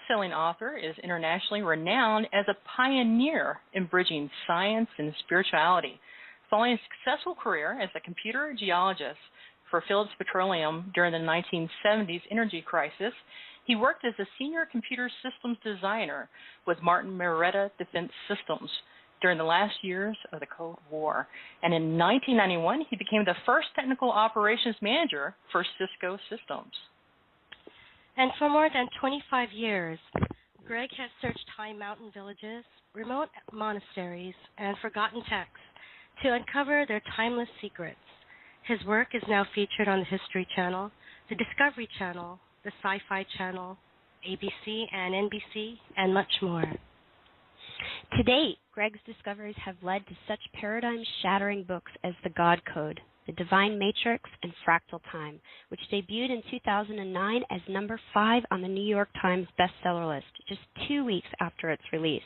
best-selling author, is internationally renowned as a pioneer in bridging science and spirituality. Following a successful career as a computer geologist for Phillips Petroleum during the 1970s energy crisis, he worked as a senior computer systems designer with Martin Marietta Defense Systems during the last years of the Cold War. And in 1991, he became the first technical operations manager for Cisco Systems. And for more than 25 years, Gregg has searched high mountain villages, remote monasteries, and forgotten texts to uncover their timeless secrets. His work is now featured on the History Channel, the Discovery Channel, the Sci-Fi Channel, ABC and NBC, and much more. To date, Gregg's discoveries have led to such paradigm-shattering books as The God Code, The Divine Matrix, and Fractal Time, which debuted in 2009 as number 5 on the New York Times bestseller list, just 2 weeks after its release.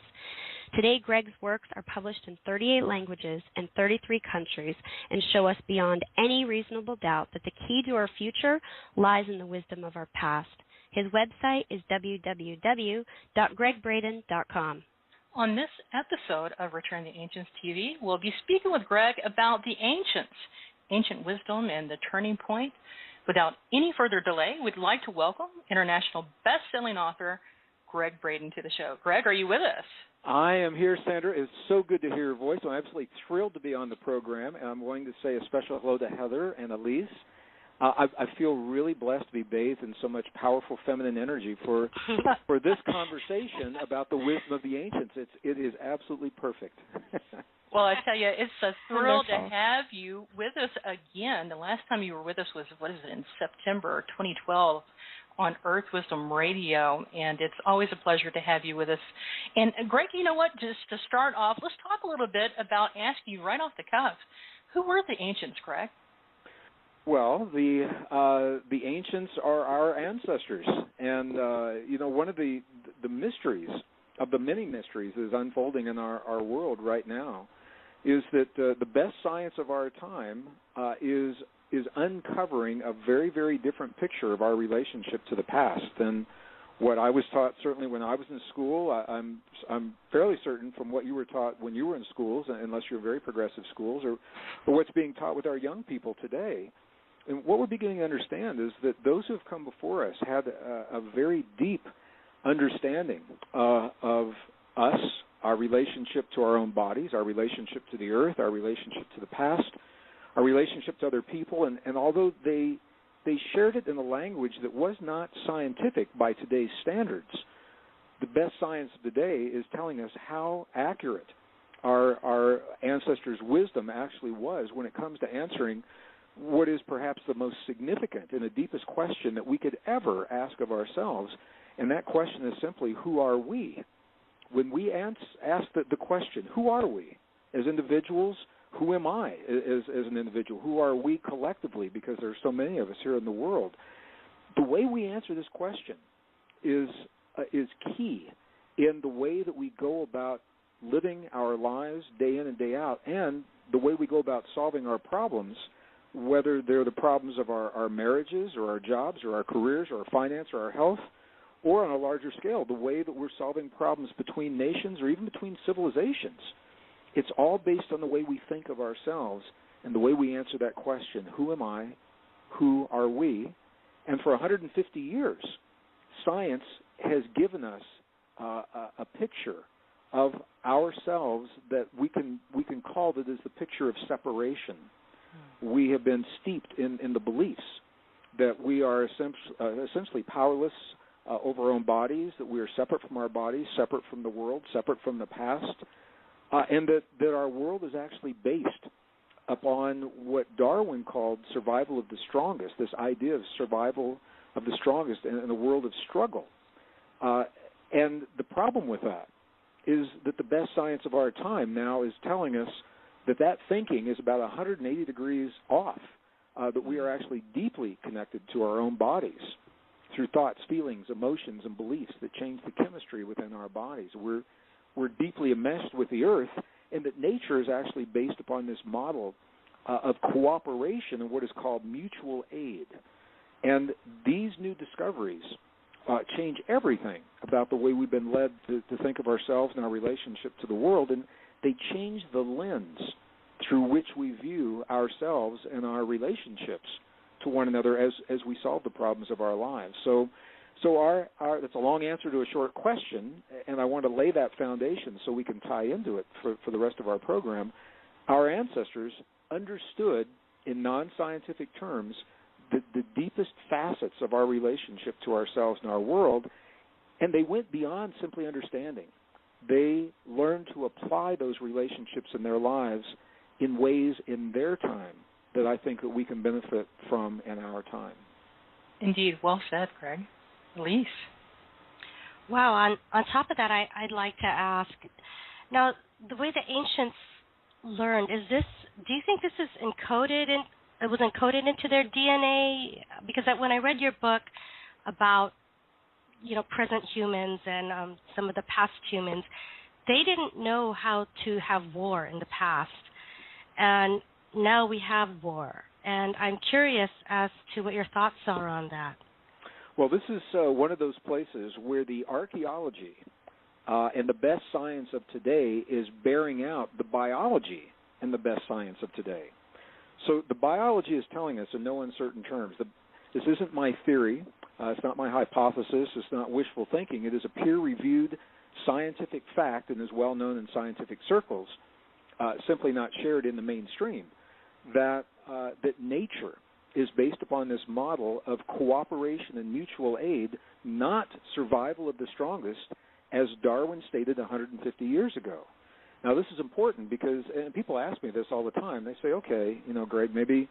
Today, Gregg's works are published in 38 languages and 33 countries and show us beyond any reasonable doubt that the key to our future lies in the wisdom of our past. His website is www.greggbraden.com. On this episode of Return to the Ancients TV, we'll be speaking with Gregg about the ancients, ancient wisdom, and the turning point. Without any further delay, we'd like to welcome international best-selling author Gregg Braden to the show. Gregg, are you with us? I am here, Sandra. It's so good to hear your voice. I'm absolutely thrilled to be on the program, and I'm going to say a special hello to Heather and Elise. I feel really blessed to be bathed in so much powerful feminine energy for this conversation about the wisdom of the ancients. It is absolutely perfect. Well, I tell you, it's a thrill to have you with us again. The last time you were with us was, in September 2012 on Earth Wisdom Radio, and it's always a pleasure to have you with us. And, Gregg, you know what, just to start off, let's talk a little bit about asking you right off the cuff, who were the ancients, Gregg? Well, the ancients are our ancestors, and one of the mysteries of the many mysteries that is unfolding in our world right now is that the best science of our time is uncovering a very, very different picture of our relationship to the past than what I was taught. Certainly, when I was in school, I'm fairly certain from what you were taught when you were in schools, unless you're very progressive schools, or what's being taught with our young people today. And what we're beginning to understand is that those who have come before us had a very deep understanding of us, our relationship to our own bodies, our relationship to the earth, our relationship to the past, our relationship to other people. And although they shared it in a language that was not scientific by today's standards, the best science of today is telling us how accurate our ancestors' wisdom actually was when it comes to answering what is perhaps the most significant and the deepest question that we could ever ask of ourselves. And that question is simply, who are we? When we ask the question, who are we as individuals? Who am I as an individual? Who are we collectively? Because there are so many of us here in the world. The way we answer this question is key in the way that we go about living our lives day in and day out, and the way we go about solving our problems, whether they're the problems of our marriages or our jobs or our careers or our finance or our health, or on a larger scale, the way that we're solving problems between nations or even between civilizations. It's all based on the way we think of ourselves and the way we answer that question, who am I, who are we? And for 150 years, science has given us a picture of ourselves that we can call that as the picture of separation. We have been steeped in the beliefs that we are essentially powerless over our own bodies, that we are separate from our bodies, separate from the world, separate from the past, and that our world is actually based upon what Darwin called survival of the strongest, this idea of survival of the strongest in a world of struggle. And the problem with that is that the best science of our time now is telling us that thinking is about 180 degrees off, that we are actually deeply connected to our own bodies through thoughts, feelings, emotions, and beliefs that change the chemistry within our bodies. We're deeply enmeshed with the earth, and that nature is actually based upon this model of cooperation and what is called mutual aid. And these new discoveries change everything about the way we've been led to think of ourselves and our relationship to the world, and they change the lens through which we view ourselves and our relationships to one another as we solve the problems of our lives. So that's a long answer to a short question, and I want to lay that foundation so we can tie into it for the rest of our program. Our ancestors understood, in non-scientific terms, the deepest facets of our relationship to ourselves and our world, and they went beyond simply understanding. They learned to apply those relationships in their lives in ways in their time that I think that we can benefit from in our time. Indeed. Well said, Gregg. Elise. Wow. On top of that, I'd like to ask, now, the way the ancients learned, do you think this is it was encoded into their DNA? Because when I read your book about, present humans and some of the past humans, they didn't know how to have war in the past. And now we have war. And I'm curious as to what your thoughts are on that. Well, this is one of those places where the archaeology and the best science of today is bearing out the biology and the best science of today. So the biology is telling us in no uncertain terms that this isn't my theory, it's not my hypothesis, it's not wishful thinking. It is a peer-reviewed scientific fact and is well known in scientific circles, simply not shared in the mainstream, that nature is based upon this model of cooperation and mutual aid, not survival of the strongest, as Darwin stated 150 years ago. Now, this is important because, and people ask me this all the time, they say, okay, Gregg, maybe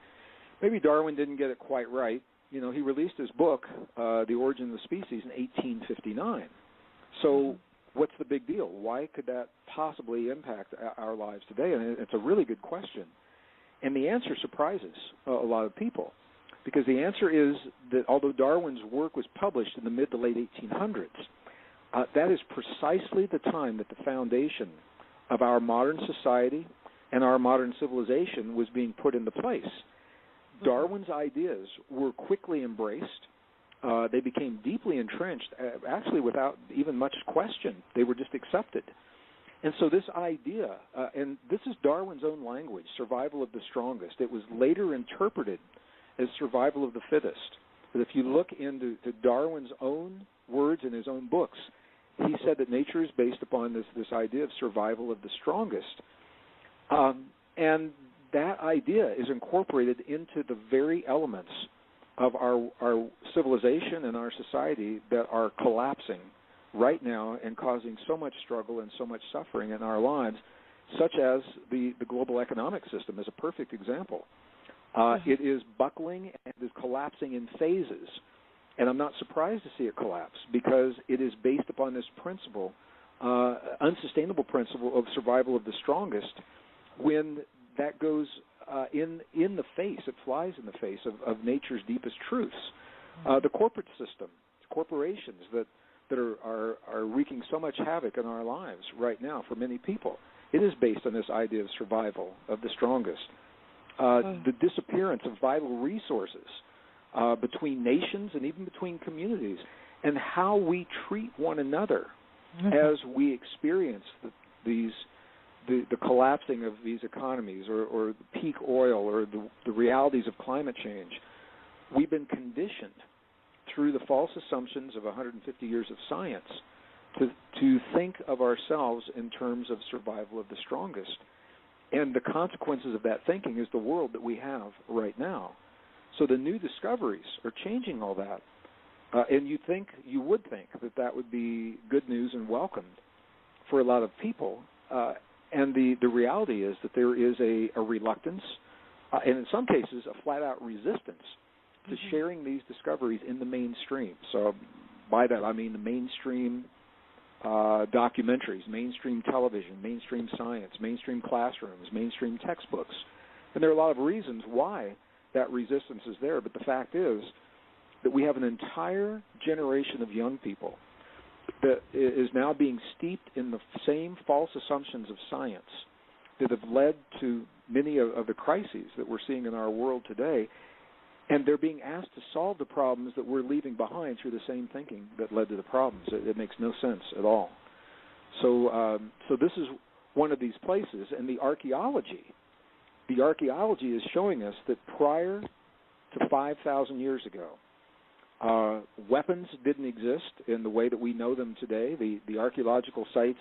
Darwin didn't get it quite right. He released his book, The Origin of the Species, in 1859. So what's the big deal? Why could that possibly impact our lives today? And it's a really good question. And the answer surprises a lot of people, because the answer is that although Darwin's work was published in the mid to late 1800s, that is precisely the time that the foundation of our modern society and our modern civilization was being put into place. Darwin's ideas were quickly embraced. They became deeply entrenched, actually without even much question. They were just accepted. And so this idea, and this is Darwin's own language, survival of the strongest, it was later interpreted as survival of the fittest. But if you look into Darwin's own words in his own books, he said that nature is based upon this idea of survival of the strongest. And that idea is incorporated into the very elements of our civilization and our society that are collapsing right now and causing so much struggle and so much suffering in our lives, such as the global economic system is a perfect example. It is buckling and is collapsing in phases, and I'm not surprised to see it collapse because it is based upon this principle, unsustainable principle of survival of the strongest. When that goes in the face, it flies in the face of nature's deepest truths. The corporate system, corporations that are wreaking so much havoc in our lives right now for many people, it is based on this idea of survival of the strongest. The disappearance of vital resources between nations and even between communities, and how we treat one another as we experience the collapsing of these economies or peak oil or the realities of climate change. We've been conditioned through the false assumptions of 150 years of science to think of ourselves in terms of survival of the strongest. And the consequences of that thinking is the world that we have right now. So the new discoveries are changing all that. And you would think that would be good news and welcomed for a lot of people. And the reality is that there is a reluctance, and in some cases a flat-out resistance to sharing these discoveries in the mainstream. So by that I mean the mainstream documentaries, mainstream television, mainstream science, mainstream classrooms, mainstream textbooks. And there are a lot of reasons why that resistance is there, but the fact is that we have an entire generation of young people that is now being steeped in the same false assumptions of science that have led to many of the crises that we're seeing in our world today. And they're being asked to solve the problems that we're leaving behind through the same thinking that led to the problems. It makes no sense at all. So this is one of these places, and the archaeology is showing us that prior to 5,000 years ago, weapons didn't exist in the way that we know them today. The archaeological sites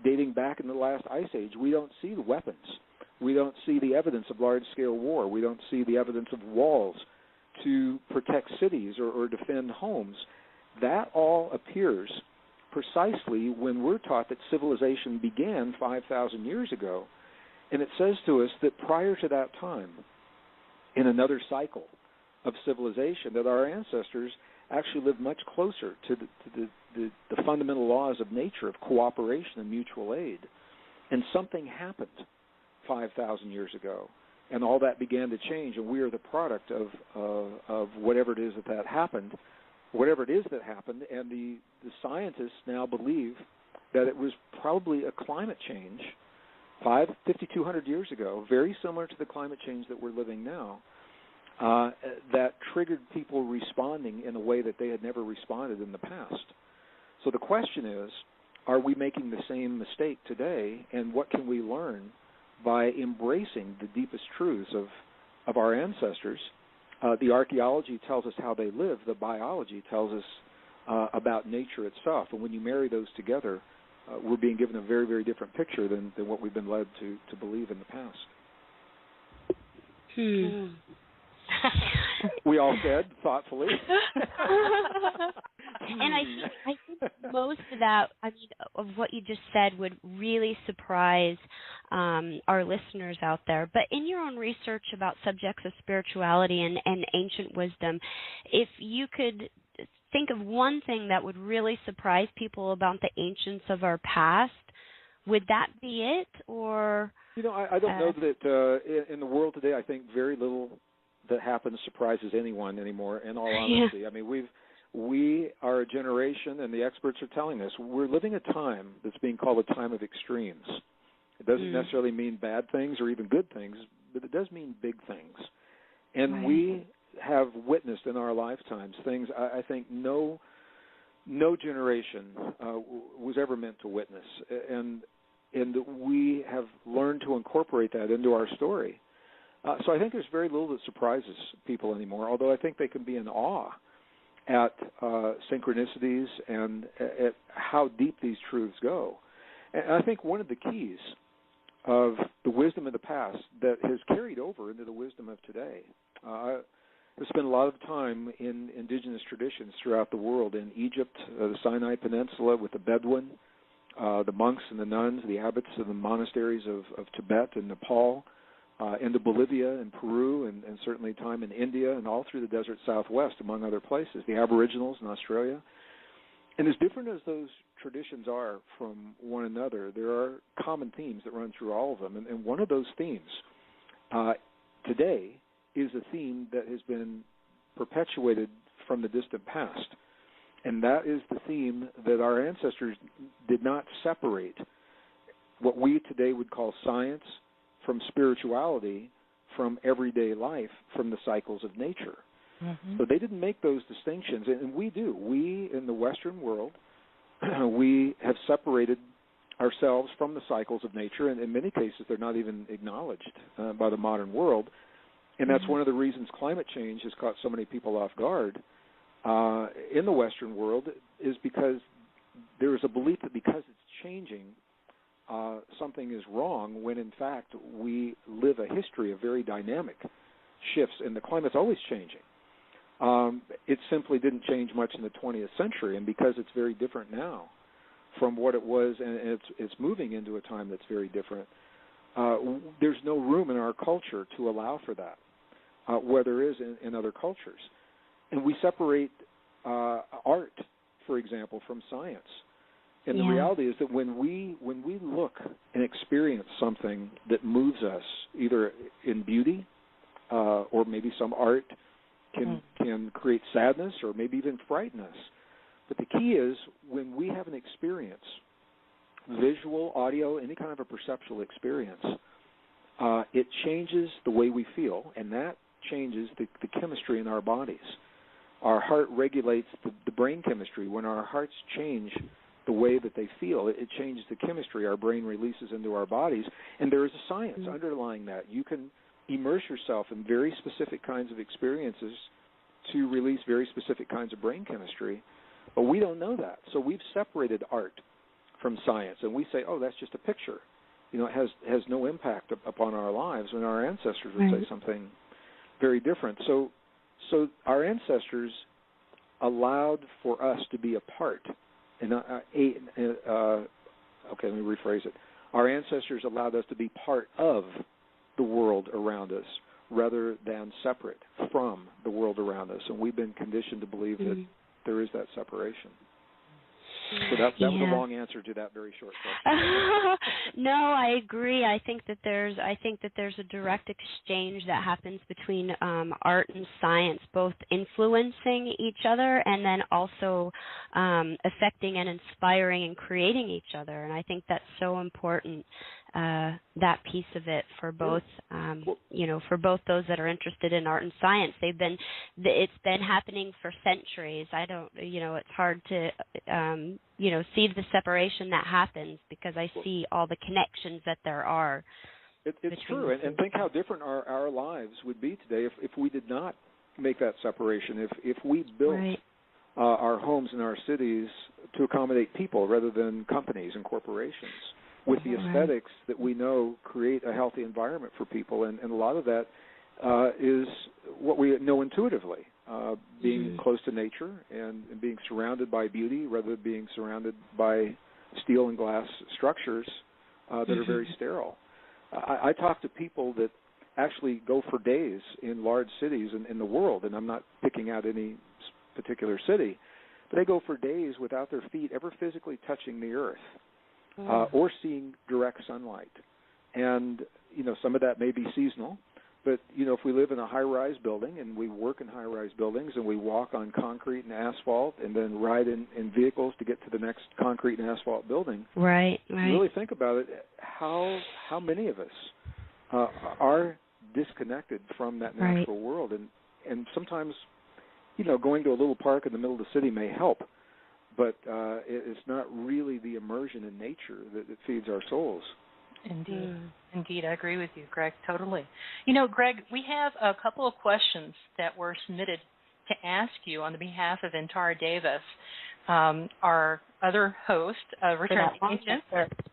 dating back in the last ice age, we don't see the weapons. We don't see the evidence of large-scale war. We don't see the evidence of walls to protect cities or defend homes. That all appears precisely when we're taught that civilization began 5,000 years ago. And it says to us that prior to that time, in another cycle of civilization, that our ancestors actually lived much closer to the fundamental laws of nature, of cooperation and mutual aid. And something happened 5,000 years ago, and all that began to change, and we are the product of whatever it is that happened, and the scientists now believe that it was probably a climate change 5,200 years ago, very similar to the climate change that we're living now, that triggered people responding in a way that they had never responded in the past. So the question is, are we making the same mistake today, and what can we learn by embracing the deepest truths of our ancestors? The archaeology tells us how they live. The biology tells us about nature itself. And when you marry those together, we're being given a very, very different picture than what we've been led to believe in the past. We all said thoughtfully. And I think most of that, of what you just said would really surprise our listeners out there. But in your own research about subjects of spirituality and ancient wisdom, if you could think of one thing that would really surprise people about the ancients of our past, would that be it? Or I don't know that in the world today, I think very little that happens surprises anyone anymore, in all honesty. I mean, we are a generation, and the experts are telling us, we're living a time that's being called a time of extremes. It doesn't necessarily mean bad things or even good things, but it does mean big things. And we have witnessed in our lifetimes things I think no generation was ever meant to witness. And we have learned to incorporate that into our story. So I think there's very little that surprises people anymore, although I think they can be in awe at synchronicities and at how deep these truths go. And I think one of the keys of the wisdom of the past that has carried over into the wisdom of today, I spent a lot of time in indigenous traditions throughout the world, in Egypt, the Sinai Peninsula with the Bedouin, the monks and the nuns, the abbots of the monasteries of Tibet and Nepal, into Bolivia and Peru, and certainly time in India and all through the desert Southwest, among other places, the Aboriginals in Australia. And as different as those traditions are from one another, there are common themes that run through all of them. And one of those themes today is a theme that has been perpetuated from the distant past. And that is the theme that our ancestors did not separate what we today would call science from spirituality, from everyday life, from the cycles of nature. So they didn't make those distinctions, and we do. We, in the Western world, we have separated ourselves from the cycles of nature, and in many cases they're not even acknowledged by the modern world. And that's one of the reasons climate change has caught so many people off guard in the Western world, is because there is a belief that because it's changing, something is wrong, when in fact we live a history of very dynamic shifts, and the climate's always changing. It simply didn't change much in the 20th century, and because it's very different now from what it was, and it's moving into a time that's very different, there's no room in our culture to allow for that, where there is in other cultures. And we separate art, for example, from science. And the reality is that when we look and experience something that moves us, either in beauty or maybe some art can create sadness or maybe even frighten us. But the key is when we have an experience, visual, audio, any kind of a perceptual experience, it changes the way we feel, and that changes the chemistry in our bodies. Our heart regulates the brain chemistry. When our hearts change the way that they feel, it changes the chemistry our brain releases into our bodies, and there is a science underlying that. You can immerse yourself in very specific kinds of experiences to release very specific kinds of brain chemistry, but we don't know that. So we've separated art from science, and we say, oh, that's just a picture. You know, it has no impact upon our lives, and our ancestors would say something very different. So our ancestors allowed for us to be a part. And okay, let me rephrase it. Our ancestors allowed us to be part of the world around us rather than separate from the world around us. And we've been conditioned to believe that there is that separation. So that was a long answer to that very short question. No, I agree. I think that there's a direct exchange that happens between art and science, both influencing each other and then also affecting and inspiring and creating each other. And I think that's so important. That piece of it for both, for both those that are interested in art and science. It's been happening for centuries. It's hard to, see the separation that happens because I see all the connections that there are. It's true, and think how different our lives would be today if we did not make that separation. If we built our homes and our cities to accommodate people rather than companies and corporations, with the aesthetics that we know create a healthy environment for people, and a lot of that is what we know intuitively, being close to nature and being surrounded by beauty rather than being surrounded by steel and glass structures that are very sterile. I talk to people that actually go for days in large cities in the world, and I'm not picking out any particular city, but they go for days without their feet ever physically touching the earth. Or seeing direct sunlight. And, some of that may be seasonal, but, if we live in a high-rise building and we work in high-rise buildings and we walk on concrete and asphalt and then ride in vehicles to get to the next concrete and asphalt building, right. Really think about it, how many of us are disconnected from that natural world. And sometimes, going to a little park in the middle of the city may help, but it's not really the immersion in nature that feeds our souls. Indeed, I agree with you, Gregg, totally. Gregg, we have a couple of questions that were submitted to ask you on the behalf of Antara Davis, our other host, Return to Ancient.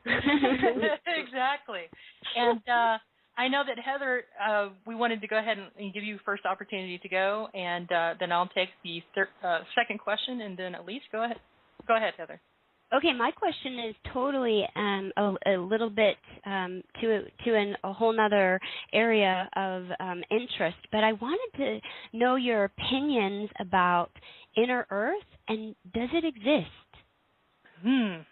Exactly. And I know that, Heather, we wanted to go ahead and give you first opportunity to go, and then I'll take the second question, and then Elise, go ahead. Go ahead, Heather. Okay, my question is totally a little bit to a whole nother area of interest, but I wanted to know your opinions about inner Earth, and does it exist?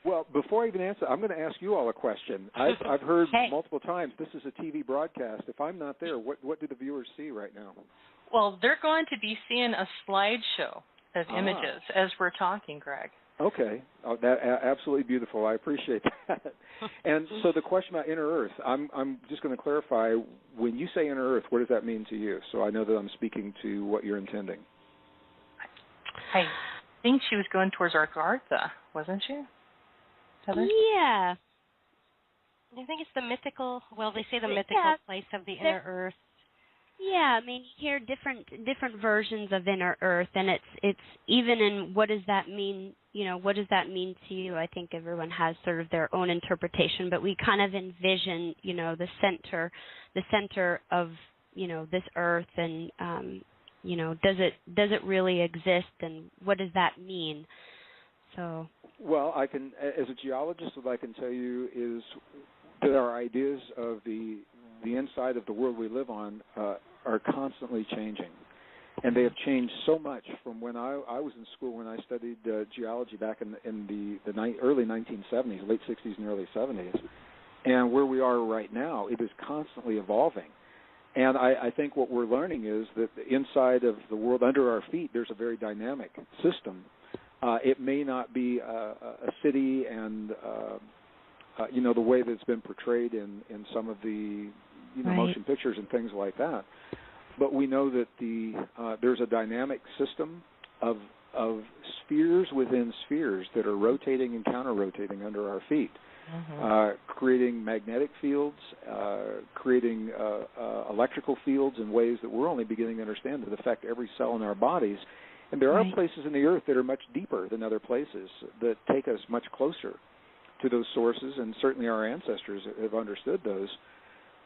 Well, before I even answer, I'm going to ask you all a question. I've heard multiple times this is a TV broadcast. If I'm not there, what do the viewers see right now? Well, they're going to be seeing a slideshow of images as we're talking, Gregg. Okay. Oh, that absolutely beautiful. I appreciate that. And so the question about inner Earth, I'm just going to clarify. When you say inner Earth, what does that mean to you? So I know that I'm speaking to what you're intending. I think she was going towards Argartha, wasn't she, Heather? Yeah. I think it's the mythical. Well, they say the mythical place of the inner Earth. Yeah, I mean, you hear different versions of inner Earth, and it's even in what does that mean? What does that mean to you? I think everyone has sort of their own interpretation, but we kind of envision, the center of, this Earth, and does it really exist, and what does that mean? So. Well, I can, as a geologist, what I can tell you is that our ideas of the inside of the world we live on are constantly changing. And they have changed so much from when I was in school, when I studied geology back in the early 1970s, late 60s and early 70s, and where we are right now. It is constantly evolving. And I think what we're learning is that inside of the world under our feet, there's a very dynamic system. It may not be a city and, the way that it's been portrayed in some of the motion pictures and things like that. but we know that there's a dynamic system of spheres within spheres that are rotating and counter-rotating under our feet, creating magnetic fields, creating electrical fields in ways that we're only beginning to understand that affect every cell in our bodies. And there are places in the earth that are much deeper than other places that take us much closer to those sources, and certainly our ancestors have understood those.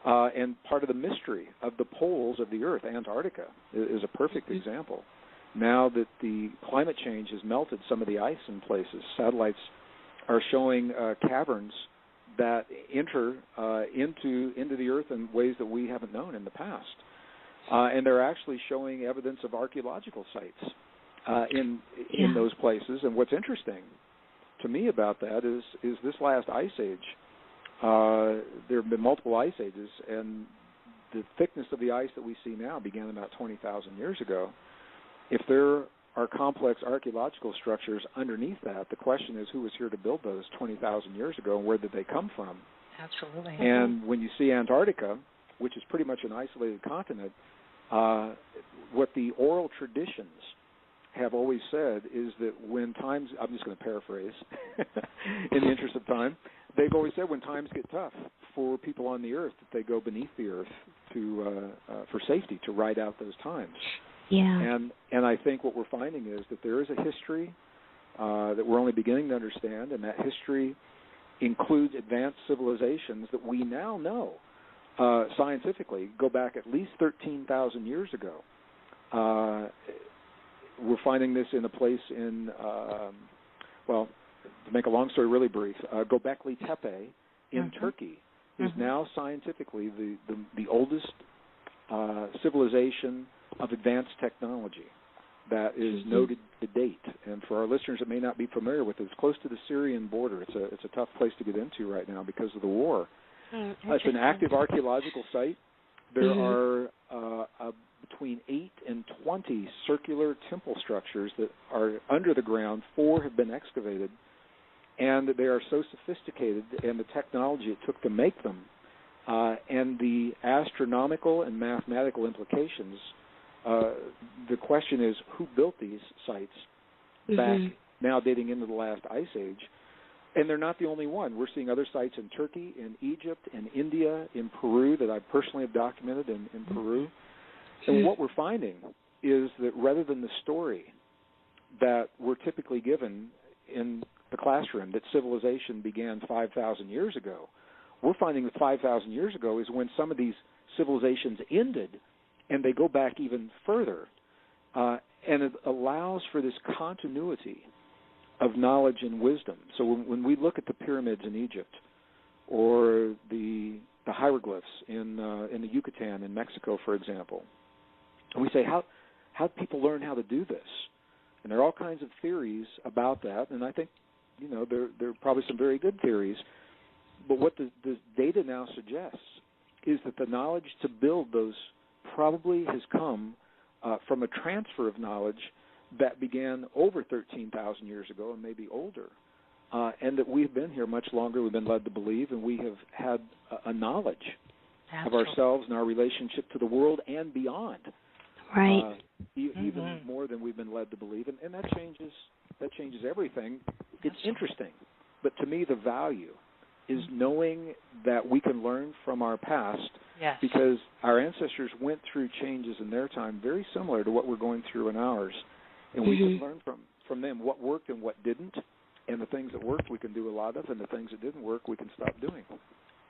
And part of the mystery of the poles of the earth, Antarctica, is a perfect example. Now that the climate change has melted some of the ice in places, satellites are showing caverns that enter into the earth in ways that we haven't known in the past. And they're actually showing evidence of archaeological sites in those places. And what's interesting to me about that is this last ice age. There have been multiple ice ages, and the thickness of the ice that we see now began about 20,000 years ago. If there are complex archaeological structures underneath that, the question is who was here to build those 20,000 years ago, and where did they come from? Absolutely. And when you see Antarctica, which is pretty much an isolated continent, what the oral traditions have always said is that when times, I'm just going to paraphrase in the interest of time, they've always said when times get tough for people on the earth, that they go beneath the earth for safety, to ride out those times. Yeah. And I think what we're finding is that there is a history that we're only beginning to understand, and that history includes advanced civilizations that we now know scientifically go back at least 13,000 years ago. We're finding this in a place in, to make a long story really brief, Göbekli Tepe in Turkey is now scientifically the oldest civilization of advanced technology that is noted to date. And for our listeners that may not be familiar with it, it's close to the Syrian border. It's a tough place to get into right now because of the war. It's an active archaeological site. There are between 8 and 20 circular temple structures that are under the ground. 4 have been excavated, and they are so sophisticated, and the technology it took to make them, and the astronomical and mathematical implications. The question is, who built these sites back now dating into the last ice age? And they're not the only one. We're seeing other sites in Turkey, in Egypt, in India, in Peru that I personally have documented in Peru. And what we're finding is that rather than the story that we're typically given in the classroom, that civilization began 5,000 years ago, we're finding that 5,000 years ago is when some of these civilizations ended, and they go back even further. And it allows for this continuity of knowledge and wisdom. So when we look at the pyramids in Egypt, or the hieroglyphs in the Yucatan in Mexico, for example, and we say, how did people learn how to do this? And there are all kinds of theories about that, and I think, there are probably some very good theories. But what the data now suggests is that the knowledge to build those probably has come from a transfer of knowledge that began over 13,000 years ago and maybe older, and that we've been here much longer. We've been led to believe, and we have had a knowledge of ourselves and our relationship to the world and beyond. Right. Even more than we've been led to believe, and that changes everything. It's interesting, but to me the value is knowing that we can learn from our past, because our ancestors went through changes in their time very similar to what we're going through in ours, and we can learn from them what worked and what didn't, and the things that worked we can do a lot of, and the things that didn't work we can stop doing.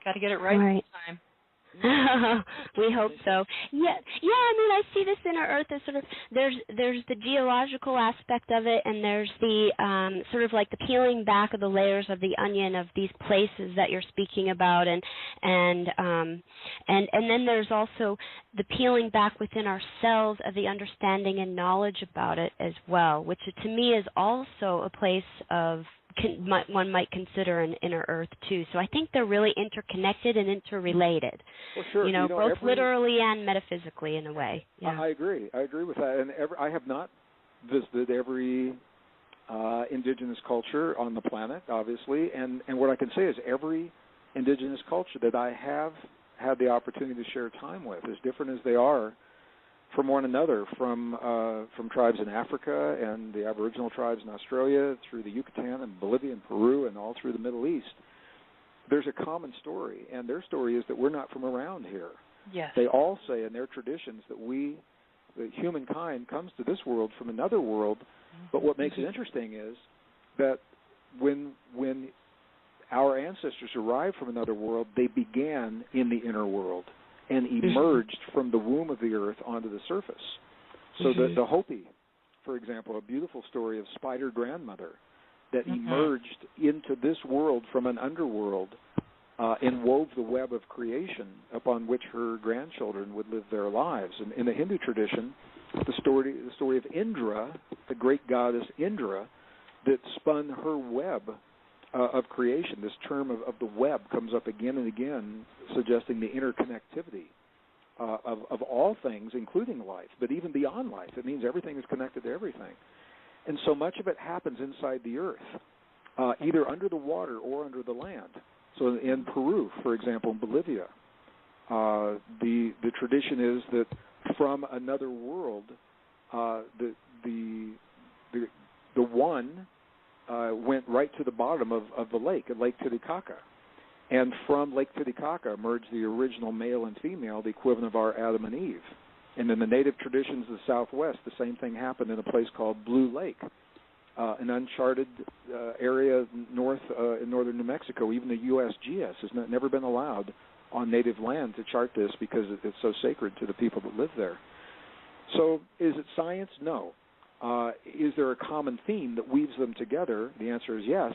Got to get it right this time. We hope so. Yeah. I mean, I see this inner Earth as sort of there's the geological aspect of it, and there's the sort of like the peeling back of the layers of the onion of these places that you're speaking about, and then there's also the peeling back within ourselves of the understanding and knowledge about it as well, which to me is also a place of one might consider an inner Earth too. So I think they're really interconnected and interrelated. Well, sure. Both literally and metaphysically in a way. Yeah. I agree with that. And I have not visited every indigenous culture on the planet, obviously. And what I can say is every indigenous culture that I have had the opportunity to share time with, as different as they are, from one another, from tribes in Africa and the Aboriginal tribes in Australia, through the Yucatan and Bolivia and Peru, and all through the Middle East. There's a common story, and their story is that we're not from around here. Yes. They all say in their traditions that humankind comes to this world from another world, but what makes it interesting is that when our ancestors arrived from another world, they began in the inner world and emerged from the womb of the earth onto the surface. So the Hopi, for example, a beautiful story of Spider Grandmother that emerged into this world from an underworld and wove the web of creation upon which her grandchildren would live their lives. And in the Hindu tradition, the story of Indra, the great goddess Indra, that spun her web of creation. This term of the web comes up again and again, suggesting the interconnectivity of all things, including life, but even beyond life. It means everything is connected to everything. And so much of it happens inside the earth, either under the water or under the land. So in Peru, for example, in Bolivia, the tradition is that from another world, the one went right to the bottom of the lake, at Lake Titicaca. And from Lake Titicaca emerged the original male and female, the equivalent of our Adam and Eve. And in the native traditions of the Southwest, the same thing happened in a place called Blue Lake, an uncharted area in northern New Mexico. Even the USGS has never been allowed on native land to chart this because it's so sacred to the people that live there. So is it science? No. Is there a common theme that weaves them together? The answer is yes.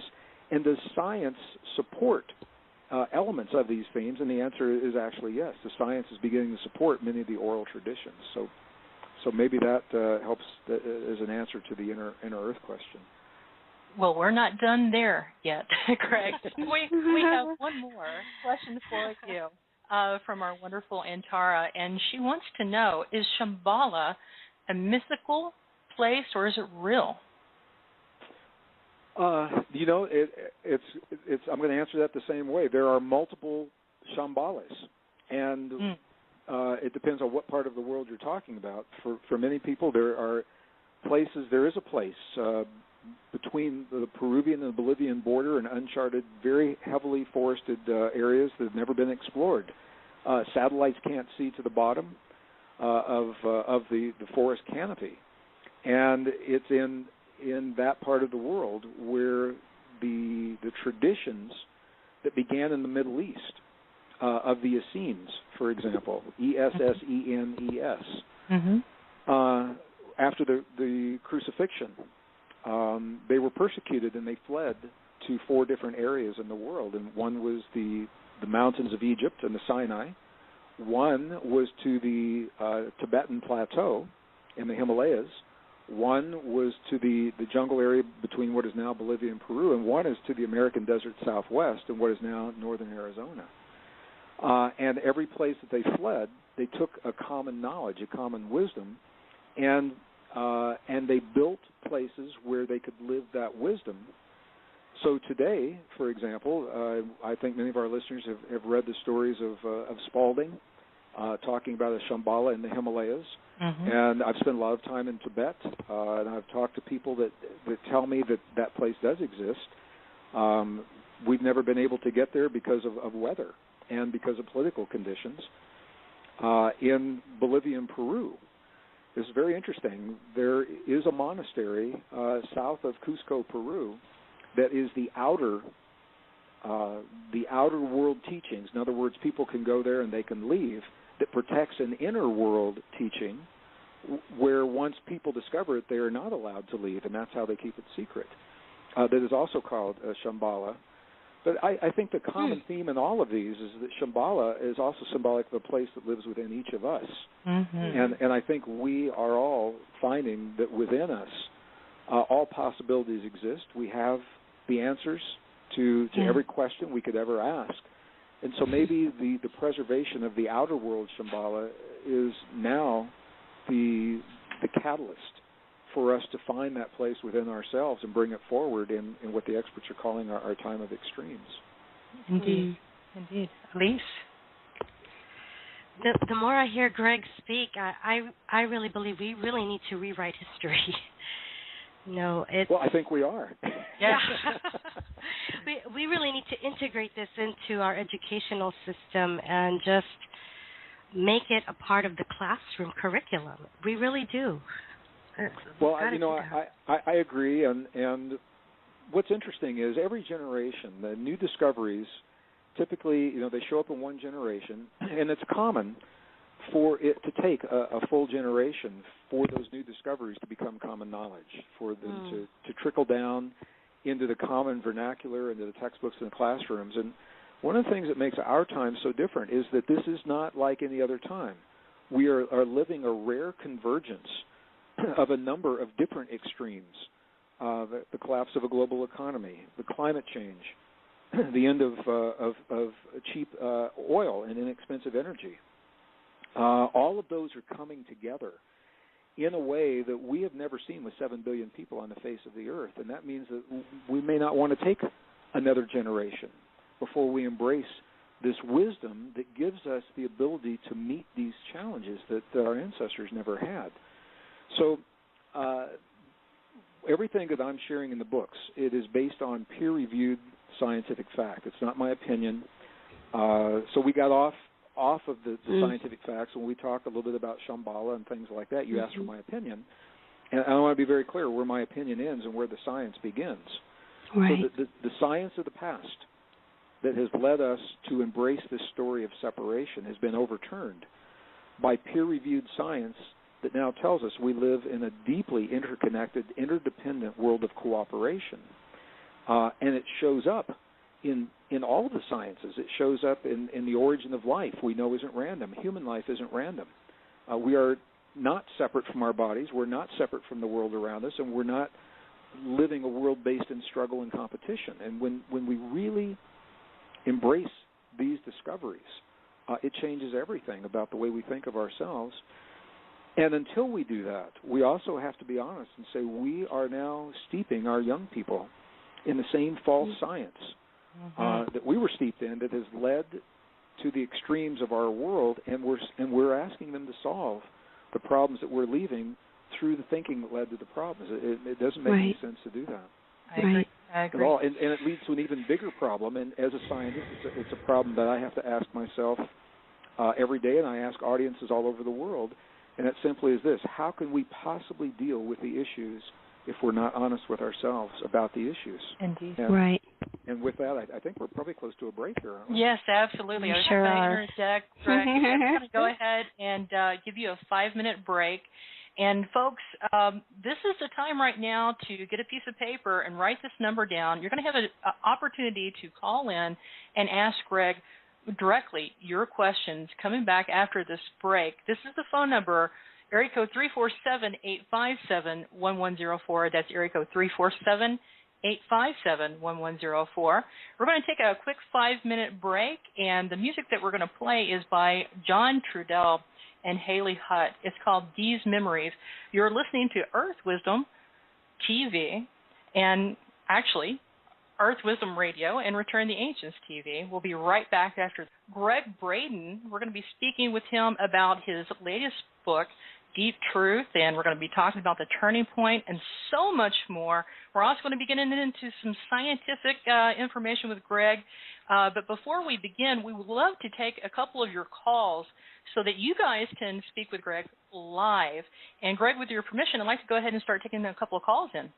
And does science support elements of these themes? And the answer is actually yes. The science is beginning to support many of the oral traditions. So maybe that helps as an answer to the inner earth question. Well, we're not done there yet, Gregg. We have one more question for you from our wonderful Antara, and she wants to know, is Shambhala a mythical place or is it real? It's. I'm going to answer that the same way. There are multiple Shambhalas, and it depends on what part of the world you're talking about. For many people, there is a place between the Peruvian and Bolivian border, and uncharted, very heavily forested areas that have never been explored. Satellites can't see to the bottom of the forest canopy, and it's in that part of the world where the traditions that began in the Middle East of the Essenes, for example, Essenes, after the crucifixion, they were persecuted and they fled to 4 different areas in the world. And one was the mountains of Egypt and the Sinai. One was to the Tibetan plateau in the Himalayas. One was to the jungle area between what is now Bolivia and Peru, and one is to the American desert Southwest and what is now northern Arizona. And every place that they fled, they took a common knowledge, a common wisdom, and they built places where they could live that wisdom. So today, for example, I think many of our listeners have read the stories of Spalding, talking about a Shambhala in the Himalayas. And I've spent a lot of time in Tibet, and I've talked to people that tell me that place does exist. We've never been able to get there because of weather and because of political conditions. In Bolivia and Peru, this is very interesting. There is a monastery south of Cusco, Peru, that is the outer world teachings. In other words, people can go there and they can leave, that protects an inner world teaching where once people discover it, they are not allowed to leave, and that's how they keep it secret. That is also called Shambhala. But I think the common theme in all of these is that Shambhala is also symbolic of a place that lives within each of us. And I think we are all finding that within us all possibilities exist. We have the answers to every question we could ever ask. And so maybe the preservation of the outer world Shambhala is now the catalyst for us to find that place within ourselves and bring it forward in what the experts are calling our time of extremes. Indeed. Indeed. Elise? The more I hear Gregg speak, I really believe we really need to rewrite history. It's... Well, I think we are. Yeah. we really need to integrate this into our educational system and just make it a part of the classroom curriculum. We really do. Well, I agree, and what's interesting is every generation, the new discoveries, typically, they show up in one generation, and it's common for it to take a full generation for those new discoveries to become common knowledge, for them to trickle down into the common vernacular, into the textbooks and the classrooms. And one of the things that makes our time so different is that this is not like any other time. We are living a rare convergence of a number of different extremes. The collapse of a global economy, the climate change, the end of cheap oil and inexpensive energy. All of those are coming together in a way that we have never seen with 7 billion people on the face of the earth. And that means that we may not want to take another generation before we embrace this wisdom that gives us the ability to meet these challenges that our ancestors never had. So everything that I'm sharing in the books, it is based on peer-reviewed scientific fact. It's not my opinion. So we got off of the scientific facts when we talk a little bit about Shambhala and things like that. You asked for my opinion. And I want to be very clear where my opinion ends and where the science begins. Right. So the science of the past that has led us to embrace this story of separation has been overturned by peer-reviewed science that now tells us we live in a deeply interconnected, interdependent world of cooperation. And it shows up in all of the sciences. It shows up in the origin of life. We know isn't random. Human life isn't random. We are not separate from our bodies. We're not separate from the world around us, and we're not living a world based in struggle and competition. And when we really embrace these discoveries, it changes everything about the way we think of ourselves. And until we do that, we also have to be honest and say we are now steeping our young people in the same false science that we were steeped in, that has led to the extremes of our world, and we're asking them to solve the problems that we're leaving through the thinking that led to the problems. It doesn't make any sense to do that. I agree. At all. And it leads to an even bigger problem. And as a scientist, it's a problem that I have to ask myself every day, and I ask audiences all over the world. And it simply is this: how can we possibly deal with the issues if we're not honest with ourselves about the issues? Indeed. And with that, I think we're probably close to a break here, aren't we? Yes, absolutely. I was sure going to are. interject, Greg. I'm going to go ahead and give you a 5-minute break. And, folks, this is the time right now to get a piece of paper and write this number down. You're going to have an opportunity to call in and ask Gregg directly your questions coming back after this break. This is the phone number, area code 347-857-1104. That's area code 347-857-1104. We're going to take a quick 5-minute break, and the music that we're going to play is by John Trudell and Haley Hutt. It's called These Memories. You're listening to Earth Wisdom TV, and actually Earth Wisdom Radio and Return the Ancients TV. We'll be right back after. Gregg Braden, we're going to be speaking with him about his latest book, Deep Truth, and we're going to be talking about the turning point and so much more. We're also going to be getting into some scientific information with Gregg. But before we begin, we would love to take a couple of your calls so that you guys can speak with Gregg live. And Gregg, with your permission, I'd like to go ahead and start taking a couple of calls in.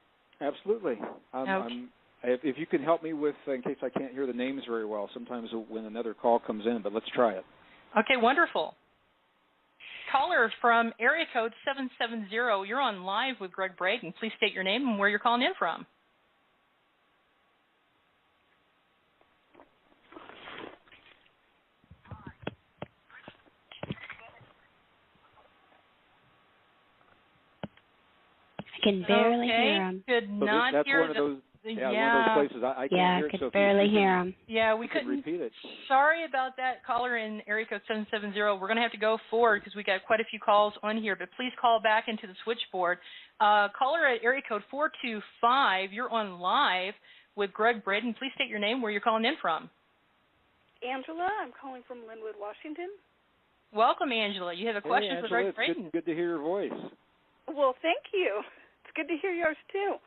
Absolutely. Okay. If you can help me with, in case I can't hear the names very well, sometimes when another call comes in, but let's try it. Okay, wonderful. Caller from area code 770, you're on live with Gregg Braden. Please state your name and where you're calling in from. I can barely hear him. Could not that's hear one of those. Yeah, one of those places I can't hear it. I could so barely hear him. Yeah, we couldn't repeat it. Sorry about that, caller in area code 770. We're going to have to go forward because we got quite a few calls on here, but please call back into the switchboard. Caller at area code 425, you're on live with Gregg Braden. Please state your name, where you're calling in from. Angela, I'm calling from Linwood, Washington. Welcome, Angela. You have a question Angela, for Gregg it's Braden. good to hear your voice. Well, thank you. It's good to hear yours, too.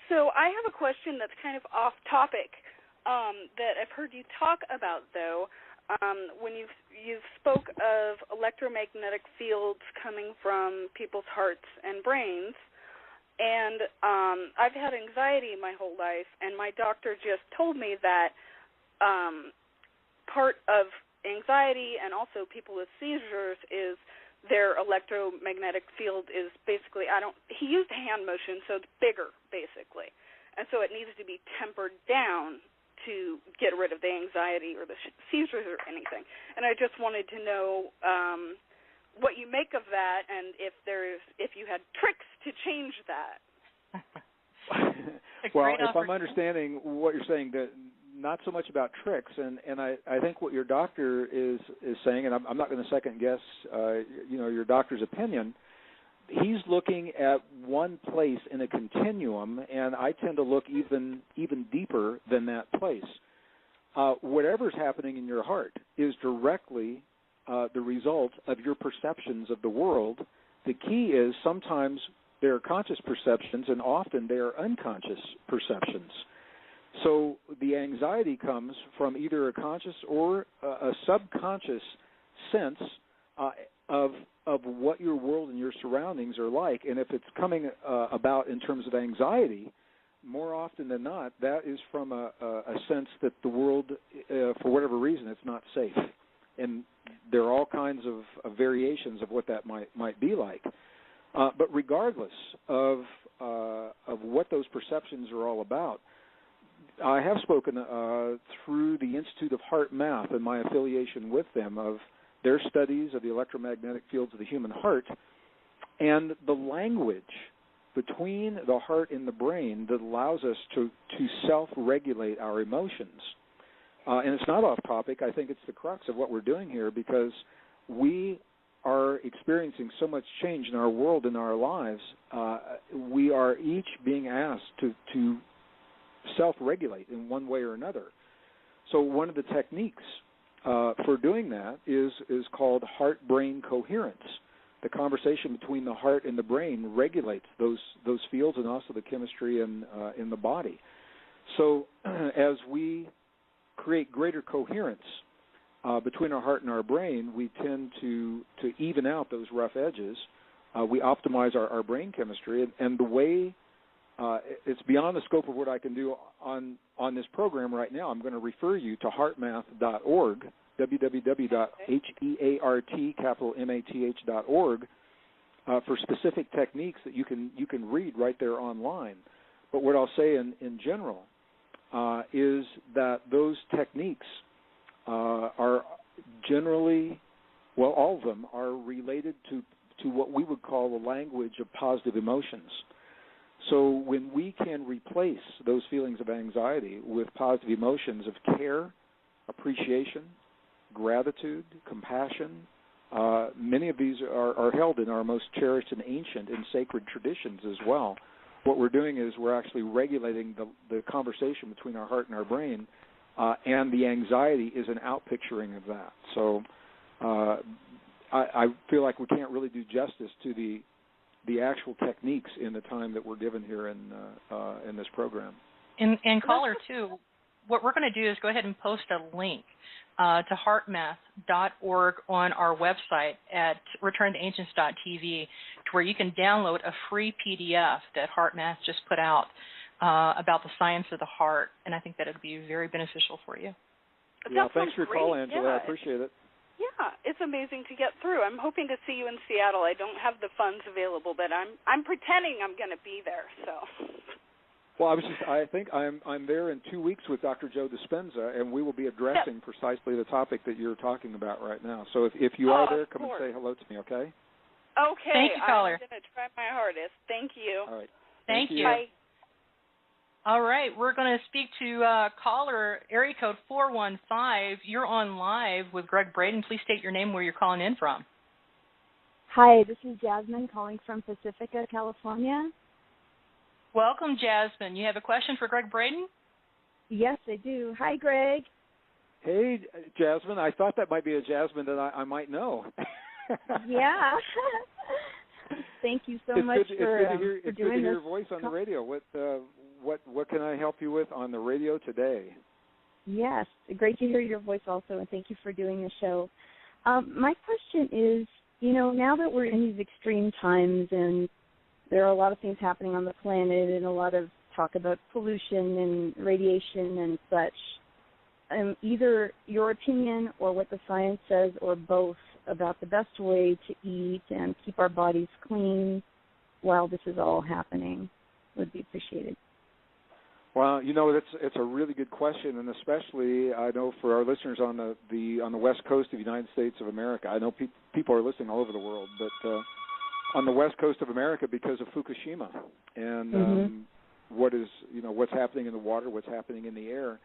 So I have a question that's kind of off topic that I've heard you talk about, though, when you've spoke of electromagnetic fields coming from people's hearts and brains. And I've had anxiety my whole life, and my doctor just told me that part of anxiety and also people with seizures is their electromagnetic field is basically, he used hand motion, so it's bigger, basically. And so it needs to be tempered down to get rid of the anxiety or the seizures or anything. And I just wanted to know what you make of that, and if you had tricks to change that. Well, if I'm understanding what you're saying, that not so much about tricks, and I think what your doctor is saying, and I'm not going to second guess your doctor's opinion. He's looking at one place in a continuum, and I tend to look even deeper than that place. Whatever's happening in your heart is directly the result of your perceptions of the world. The key is sometimes there are conscious perceptions, and often they are unconscious perceptions. So the anxiety comes from either a conscious or a subconscious sense of what your world and your surroundings are like. And if it's coming about in terms of anxiety, more often than not, that is from a sense that the world, for whatever reason, it's not safe. And there are all kinds of variations of what that might be like. But regardless of what those perceptions are all about, I have spoken through the Institute of Heart Math and my affiliation with them of their studies of the electromagnetic fields of the human heart and the language between the heart and the brain that allows us to self-regulate our emotions. And it's not off topic. I think it's the crux of what we're doing here, because we are experiencing so much change in our world, in our lives. We are each being asked to self-regulate in one way or another. So one of the techniques for doing that is called heart-brain coherence. The conversation between the heart and the brain regulates those fields and also the chemistry in the body. So as we create greater coherence between our heart and our brain, we tend to even out those rough edges. We optimize our brain chemistry, and the way it's beyond the scope of what I can do on this program right now. I'm going to refer you to heartmath.org, www.heartmath.org, for specific techniques that you can read right there online. But what I'll say in general is that those techniques are generally, well, all of them are related to what we would call the language of positive emotions. So when we can replace those feelings of anxiety with positive emotions of care, appreciation, gratitude, compassion, many of these are held in our most cherished and ancient and sacred traditions as well. What we're doing is we're actually regulating the conversation between our heart and our brain, and the anxiety is an outpicturing of that. So I feel like we can't really do justice to the actual techniques in the time that we're given here in this program. And caller, too, what we're going to do is go ahead and post a link to heartmath.org on our website at returntoancients.tv, to where you can download a free PDF that HeartMath just put out about the science of the heart, and I think that it would be very beneficial for you. Yeah, thanks for your call, Angela. Yeah. I appreciate it. Yeah, it's amazing to get through. I'm hoping to see you in Seattle. I don't have the funds available, but I'm pretending I'm going to be there. So. Well, I think I'm there in 2 weeks with Dr. Joe Dispenza, and we will be addressing precisely the topic that you're talking about right now. So if you are there, come and say hello to me, okay? Okay. Thank you, caller. I'm going to try my hardest. Thank you. All right. Thank you. Bye. All right, we're going to speak to caller area code 415. You're on live with Gregg Braden. Please state your name, where you're calling in from. Hi, this is Jasmine calling from Pacifica, California. Welcome, Jasmine. You have a question for Gregg Braden? Yes, I do. Hi, Gregg. Hey, Jasmine. I thought that might be a Jasmine that I might know. Yeah. Thank you so much for doing this. It's good to hear your voice on the radio. What can I help you with on the radio today? Yes, great to hear your voice also, and thank you for doing the show. My question is, now that we're in these extreme times and there are a lot of things happening on the planet and a lot of talk about pollution and radiation and such, either your opinion or what the science says or both about the best way to eat and keep our bodies clean while this is all happening would be appreciated. Well, it's a really good question, and especially I know for our listeners on the West Coast of the United States of America. I know people are listening all over the world, but on the West Coast of America because of Fukushima and what's happening in the water, what's happening in the air.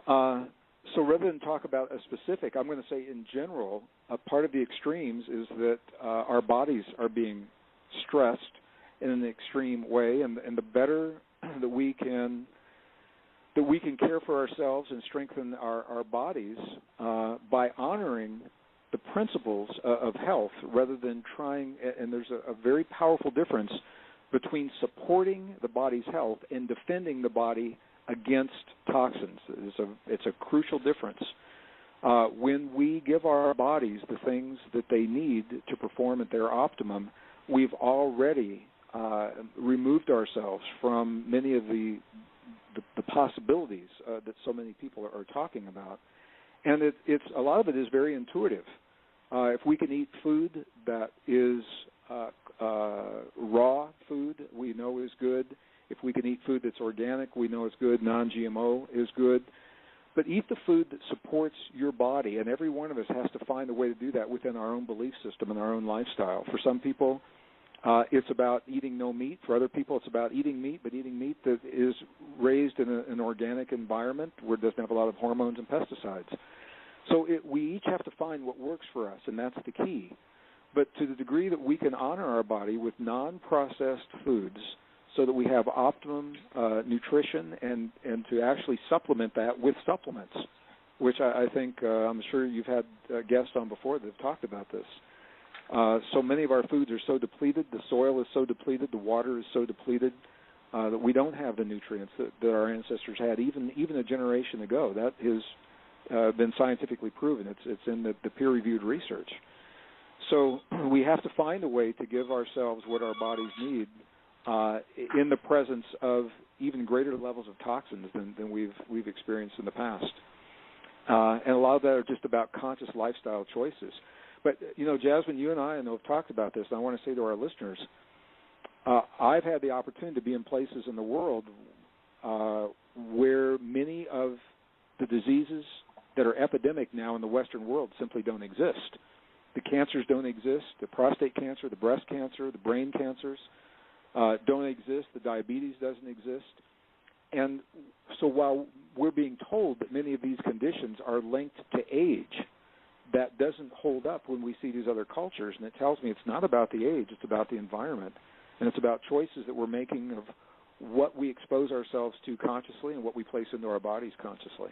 So rather than talk about a specific, I'm going to say in general, a part of the extremes is that our bodies are being stressed in an extreme way, and the better that we can care for ourselves and strengthen our bodies by honoring the principles of health rather than trying, and there's a very powerful difference between supporting the body's health and defending the body against toxins. It's a crucial difference. When we give our bodies the things that they need to perform at their optimum, we've already removed ourselves from many of the possibilities that so many people are talking about. And it's a lot of it is very intuitive. If we can eat food that is raw food, we know is good. If we can eat food that's organic, we know it's good. Non-GMO is good. But eat the food that supports your body, and every one of us has to find a way to do that within our own belief system and our own lifestyle. For some people, it's about eating no meat. For other people, it's about eating meat, but eating meat that is raised in an organic environment where it doesn't have a lot of hormones and pesticides. So we each have to find what works for us, and that's the key. But to the degree that we can honor our body with non-processed foods so that we have optimum nutrition and to actually supplement that with supplements, which I think I'm sure you've had guests on before that have talked about this. So many of our foods are so depleted, the soil is so depleted, the water is so depleted that we don't have the nutrients that our ancestors had even a generation ago. That has been scientifically proven. It's in the peer-reviewed research. So we have to find a way to give ourselves what our bodies need in the presence of even greater levels of toxins than we've experienced in the past. And a lot of that are just about conscious lifestyle choices. But, Jasmine, you and I know have talked about this, and I want to say to our listeners, I've had the opportunity to be in places in the world where many of the diseases that are epidemic now in the Western world simply don't exist. The cancers don't exist. The prostate cancer, the breast cancer, the brain cancers don't exist. The diabetes doesn't exist. And so while we're being told that many of these conditions are linked to age, that doesn't hold up when we see these other cultures. And it tells me it's not about the age, it's about the environment. And it's about choices that we're making of what we expose ourselves to consciously and what we place into our bodies consciously.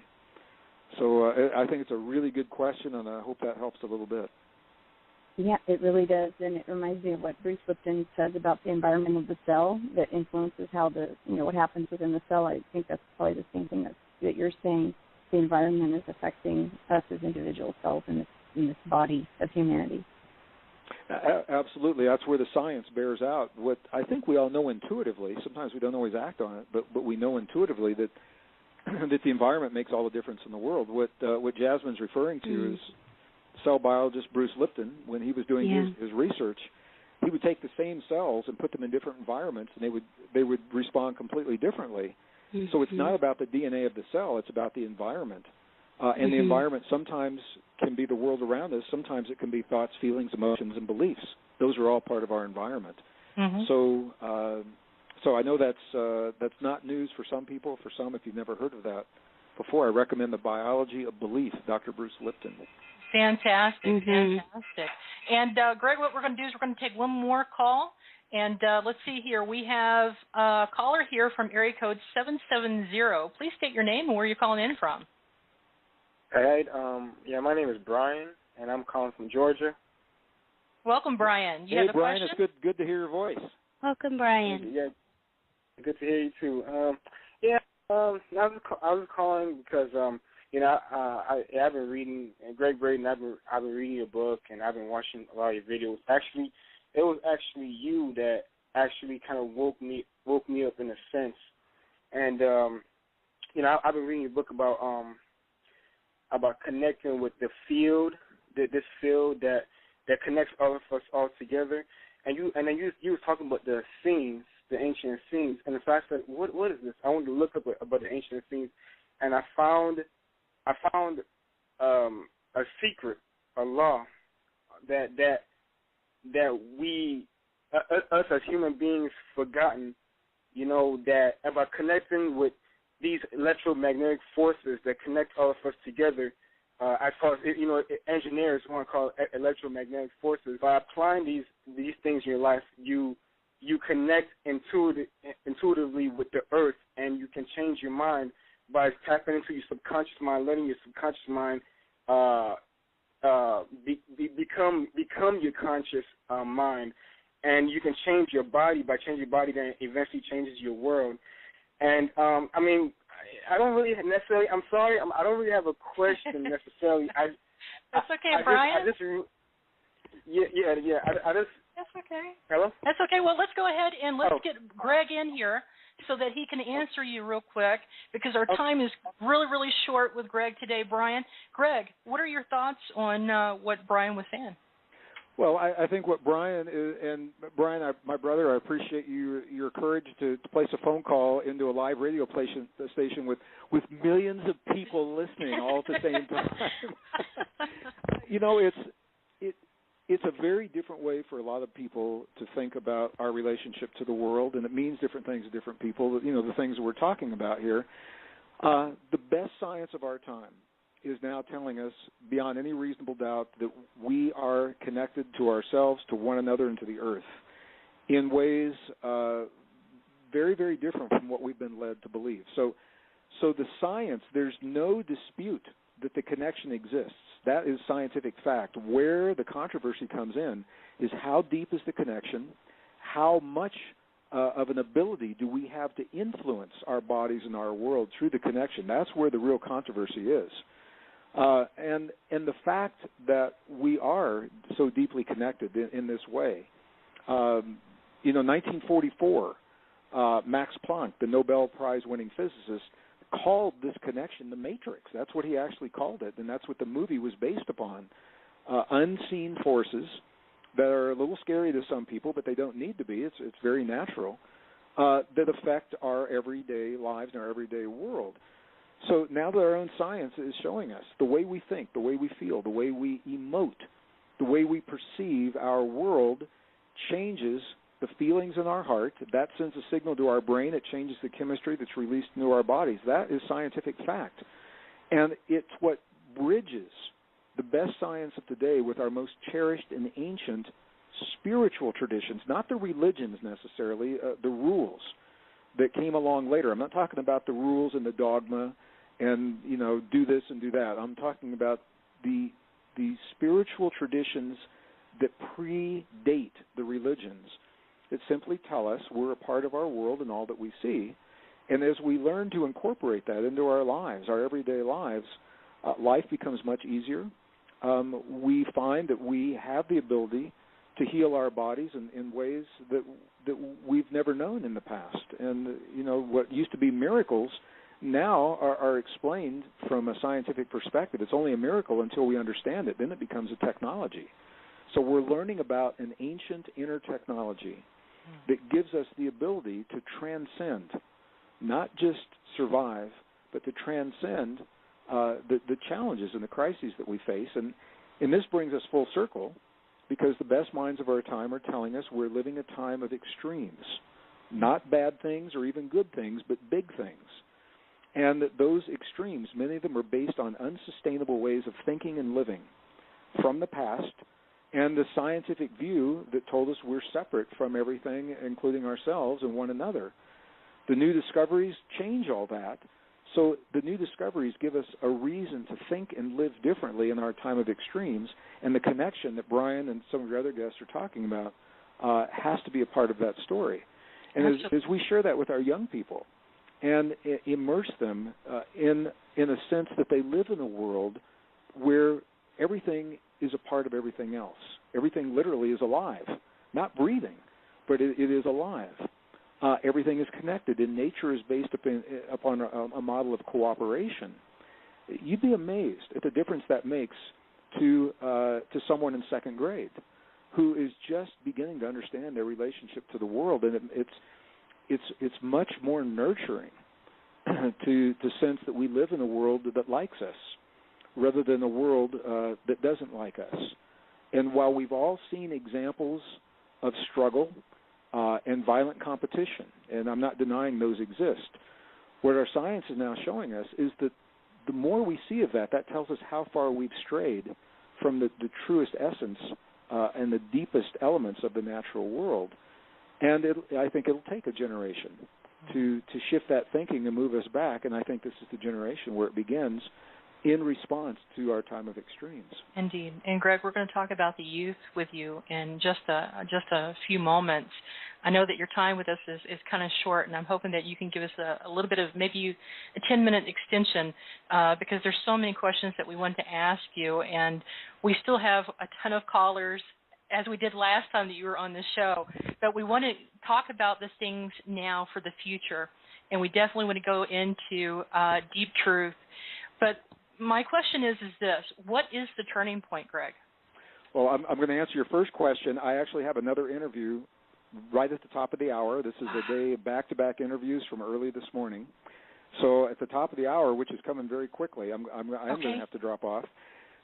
So I think it's a really good question, and I hope that helps a little bit. Yeah, it really does, and it reminds me of what Bruce Lipton says about the environment of the cell that influences how what happens within the cell. I think that's probably the same thing that you're saying. The environment is affecting us as individual cells in this body of humanity. Absolutely, that's where the science bears out. What I think we all know intuitively. Sometimes we don't always act on it, but we know intuitively that the environment makes all the difference in the world. What Jasmine's referring to is cell biologist Bruce Lipton, when he was doing his research, he would take the same cells and put them in different environments, and they would respond completely differently. Mm-hmm. So it's not about the DNA of the cell; it's about the environment. And the environment sometimes can be the world around us. Sometimes it can be thoughts, feelings, emotions, and beliefs. Those are all part of our environment. Mm-hmm. So I know that's not news for some people. For some, if you've never heard of that before, I recommend The Biology of Belief, Dr. Bruce Lipton. Fantastic, fantastic. And, Greg, what we're going to do is we're going to take one more call. And let's see here. We have a caller here from area code 770. Please state your name and where you're calling in from. Hey, my name is Brian, and I'm calling from Georgia. Welcome, Brian. You hey, have a Brian, question? it's good to hear your voice. Welcome, Brian. Yeah, good to hear you too. I was calling because I've been reading, and Gregg Braden, I've been reading your book, and I've been watching a lot of your videos. Actually, it was actually you that actually kind of woke me up in a sense, and I've been reading your book about connecting with the field, this field that connects all of us all together. And you was talking about the scenes, the ancient scenes, and so I said, what is this? I wanted to look up about the ancient scenes, and I found a secret, a law that we us as human beings forgotten, that about connecting with these electromagnetic forces that connect all of us together. I call it, engineers want to call it electromagnetic forces. By applying these things in your life, you connect intuitively with the earth, and you can change your mind by tapping into your subconscious mind, letting your subconscious mind become your conscious mind, and you can change your body. By changing your body, then it eventually changes your world. And I don't really necessarily. I'm sorry. I don't really have a question necessarily. That's okay, Brian. That's okay. Hello. That's okay. Well, let's go ahead and let's get Gregg in here so that he can answer you real quick, because our time is really, really short with Gregg today, Brian. Gregg, what are your thoughts on what Brian was saying? Well, I think what Brian is, and Brian, my brother, I appreciate your courage to place a phone call into a live radio station with millions of people listening all at the same time. It's a very different way for a lot of people to think about our relationship to the world, and it means different things to different people. The things that we're talking about here. The best science of our time is now telling us beyond any reasonable doubt that we are connected to ourselves, to one another, and to the earth in ways very, very different from what we've been led to believe. So the science, there's no dispute that the connection exists. That is scientific fact. Where the controversy comes in is how deep is the connection, how much of an ability do we have to influence our bodies and our world through the connection. That's where the real controversy is. And the fact that we are so deeply connected in this way. 1944, Max Planck, the Nobel Prize-winning physicist, called this connection the matrix. That's what he actually called it, and that's what the movie was based upon. Unseen forces that are a little scary to some people, but they don't need to be. It's very natural, that affect our everyday lives and our everyday world. So now that our own science is showing us the way we think, the way we feel, the way we emote, the way we perceive our world changes the feelings in our heart. That sends a signal to our brain. It changes the chemistry that's released into our bodies. That is scientific fact. And it's what bridges the best science of today with our most cherished and ancient spiritual traditions, not the religions necessarily, the rules that came along later. I'm not talking about the rules and the dogma and, do this and do that. I'm talking about the spiritual traditions that predate the religions that simply tell us we're a part of our world and all that we see. And as we learn to incorporate that into our lives, our everyday lives, life becomes much easier. We find that we have the ability to heal our bodies in ways that we've never known in the past. And, what used to be miracles now are explained from a scientific perspective. It's only a miracle until we understand it. Then it becomes a technology. So we're learning about an ancient inner technology that gives us the ability to transcend, not just survive, but to transcend the challenges and the crises that we face. And this brings us full circle, because the best minds of our time are telling us we're living a time of extremes, not bad things or even good things, but big things. And that those extremes, many of them are based on unsustainable ways of thinking and living from the past, and the scientific view that told us we're separate from everything, including ourselves and one another. The new discoveries change all that So the new discoveries give us a reason to think and live differently in our time of extremes, and the connection that Brian and some of your other guests are talking about has to be a part of that story. And as we share that with our young people and immerse them in a sense that they live in a world where everything is a part of everything else. Everything literally is alive, not breathing, but it is alive. Everything is connected, and nature is based upon a model of cooperation. You'd be amazed at the difference that makes to someone in second grade who is just beginning to understand their relationship to the world, and it's much more nurturing to sense that we live in a world that likes us rather than a world that doesn't like us. And while we've all seen examples of struggle and violent competition, and I'm not denying those exist, what our science is now showing us is that the more we see of that tells us how far we've strayed from the truest essence and the deepest elements of the natural world. And I think it'll take a generation to shift that thinking and move us back, and I think this is the generation where it begins in response to our time of extremes. Indeed. And Gregg, we're going to talk about the youth with you in just a few moments. I know that your time with us is kind of short, and I'm hoping that you can give us a little bit of maybe a 10-minute extension because there's so many questions that we want to ask you, and we still have a ton of callers, as we did last time that you were on the show. But we want to talk about the things now for the future, and we definitely want to go into deep truth. But my question is this: what is the turning point, Gregg? Well, I'm going to answer your first question. I actually have another interview right at the top of the hour. This is a day of back-to-back interviews from early this morning. So at the top of the hour, which is coming very quickly, I'm going to have to drop off.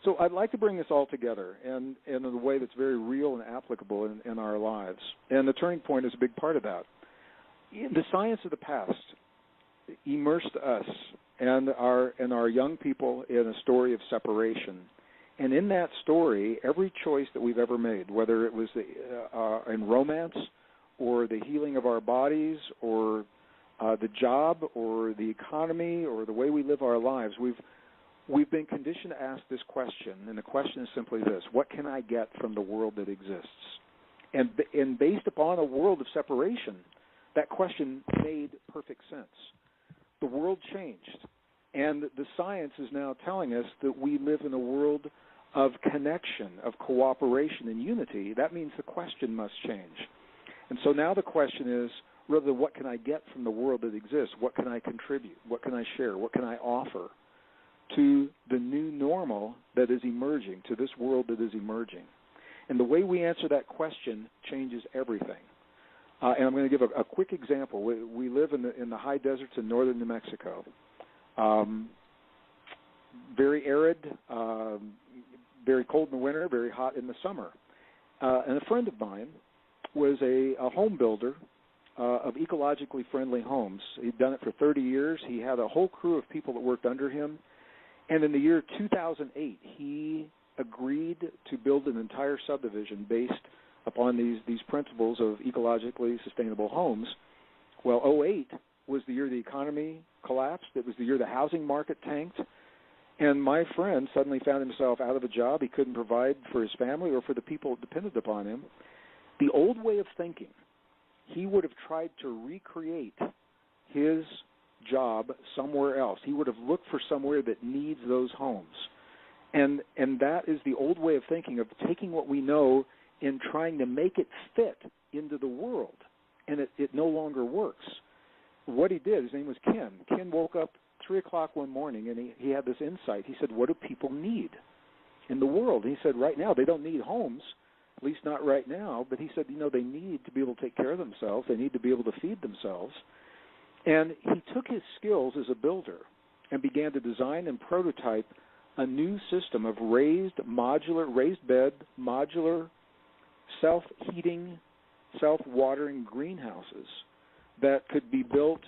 So I'd like to bring this all together and in a way that's very real and applicable in our lives. And the turning point is a big part of that. The science of the past immersed us and our young people in a story of separation. And in that story, every choice that we've ever made, whether it was in romance or the healing of our bodies or the job or the economy or the way we live our lives, we've been conditioned to ask this question, and the question is simply this: what can I get from the world that exists? And based upon a world of separation, that question made perfect sense. The world changed, and the science is now telling us that we live in a world of connection, of cooperation and unity. That means the question must change. And so now the question is, rather than what can I get from the world that exists, what can I contribute, what can I share, what can I offer to the new normal that is emerging, to this world that is emerging? And the way we answer that question changes everything. And I'm going to give a quick example. We live in the high deserts in northern New Mexico. Very arid, very cold in the winter, very hot in the summer. And a friend of mine was a home builder of ecologically friendly homes. He'd done it for 30 years. He had a whole crew of people that worked under him. And in the year 2008, he agreed to build an entire subdivision based upon these principles of ecologically sustainable homes. Well, 2008 was the year the economy collapsed. It was the year the housing market tanked. And my friend suddenly found himself out of a job. He couldn't provide for his family or for the people dependent upon him. The old way of thinking, he would have tried to recreate his job somewhere else. He would have looked for somewhere that needs those homes. And that is the old way of thinking, of taking what we know and trying to make it fit into the world. And it no longer works. What he did, his name was Ken. Ken woke up 3 o'clock one morning, and he had this insight. He said, what do people need in the world? And he said, right now, they don't need homes, at least not right now. But he said, they need to be able to take care of themselves. They need to be able to feed themselves. And he took his skills as a builder and began to design and prototype a new system of raised bed, modular, self-heating, self-watering greenhouses that could be built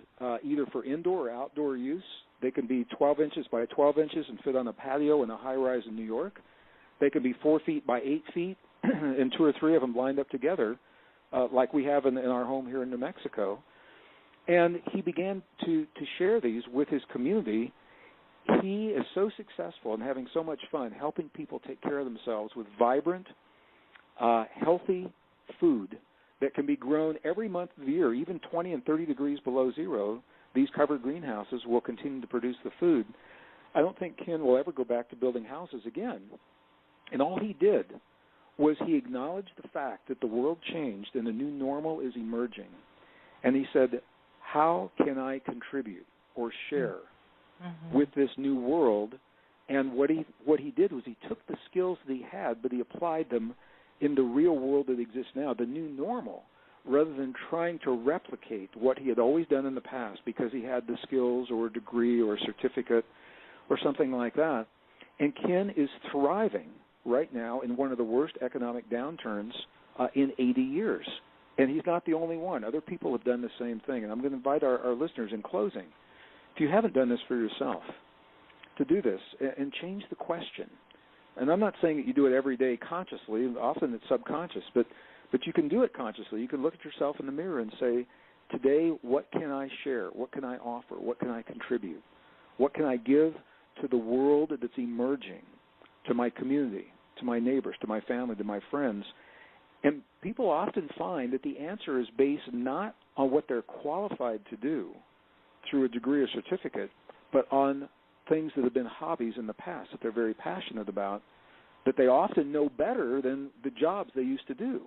either for indoor or outdoor use. They can be 12 inches by 12 inches and fit on a patio in a high-rise in New York. They can be 4 feet by 8 feet and 2 or 3 of them lined up together like we have in our home here in New Mexico. And he began to share these with his community. He is so successful and having so much fun helping people take care of themselves with vibrant, healthy food that can be grown every month of the year, even 20 and 30 degrees below zero. These covered greenhouses will continue to produce the food. I don't think Ken will ever go back to building houses again. And all he did was he acknowledged the fact that the world changed and a new normal is emerging. And he said, how can I contribute or share with this new world? And what he did was he took the skills that he had, but he applied them in the real world that exists now, the new normal, rather than trying to replicate what he had always done in the past because he had the skills or a degree or a certificate or something like that. And Ken is thriving right now in one of the worst economic downturns in 80 years. And he's not the only one. Other people have done the same thing. And I'm going to invite our listeners in closing, if you haven't done this for yourself, to do this and change the question. And I'm not saying that you do it every day consciously. Often it's subconscious, but you can do it consciously. You can look at yourself in the mirror and say, today, what can I share? What can I offer? What can I contribute? What can I give to the world that's emerging, to my community, to my neighbors, to my family, to my friends? And people often find that the answer is based not on what they're qualified to do through a degree or certificate, but on things that have been hobbies in the past that they're very passionate about, that they often know better than the jobs they used to do.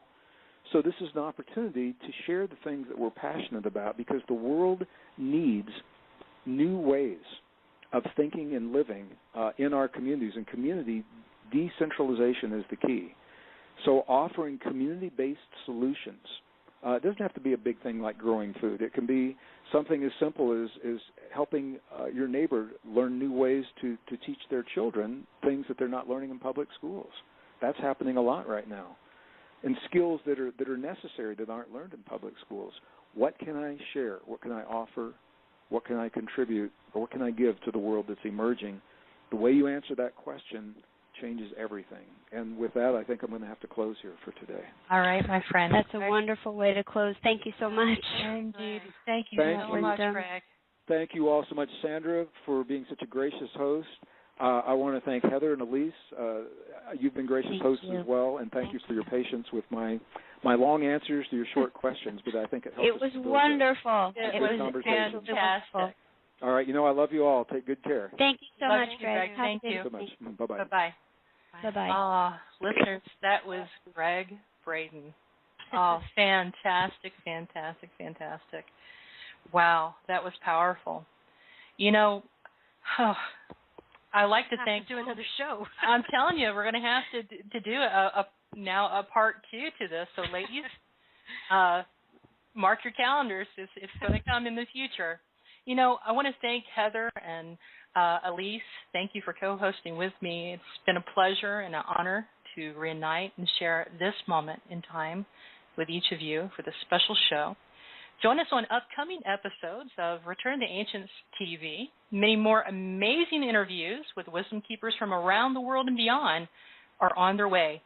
So this is an opportunity to share the things that we're passionate about, because the world needs new ways of thinking and living in our communities, and community decentralization is the key. So offering community-based solutions. It doesn't have to be a big thing like growing food. It can be something as simple as helping your neighbor learn new ways to teach their children things that they're not learning in public schools. That's happening a lot right now. And skills that are necessary that aren't learned in public schools. What can I share? What can I offer? What can I contribute? Or what can I give to the world that's emerging? The way you answer that question changes everything. And with that, I think I'm going to have to close here for today. All right, my friend. That's a wonderful way to close. Thank you so much. Indeed. Thank you so you. much, Gregg. Thank you all so much, Sandra, for being such a gracious host. I want to thank Heather and Elise. You've been gracious hosts as well, and thank you for your patience with my long answers to your short questions, but I think it helped. It was wonderful. It was fantastic. All right, I love you all. Take good care. Thank you so much, Greg. Greg. Thank you so much. Bye-bye. Bye-bye. Bye-bye. Listeners, that was Gregg Braden. Oh, fantastic, fantastic, fantastic. Wow, that was powerful. I like to think do another show. I'm telling you, we're going to have to do a part 2 to this. So, ladies, mark your calendars. It's going to come in the future. I want to thank Heather and Elise. Thank you for co-hosting with me. It's been a pleasure and an honor to reunite and share this moment in time with each of you for this special show. Join us on upcoming episodes of Return to the Ancients TV. Many more amazing interviews with wisdom keepers from around the world and beyond are on their way.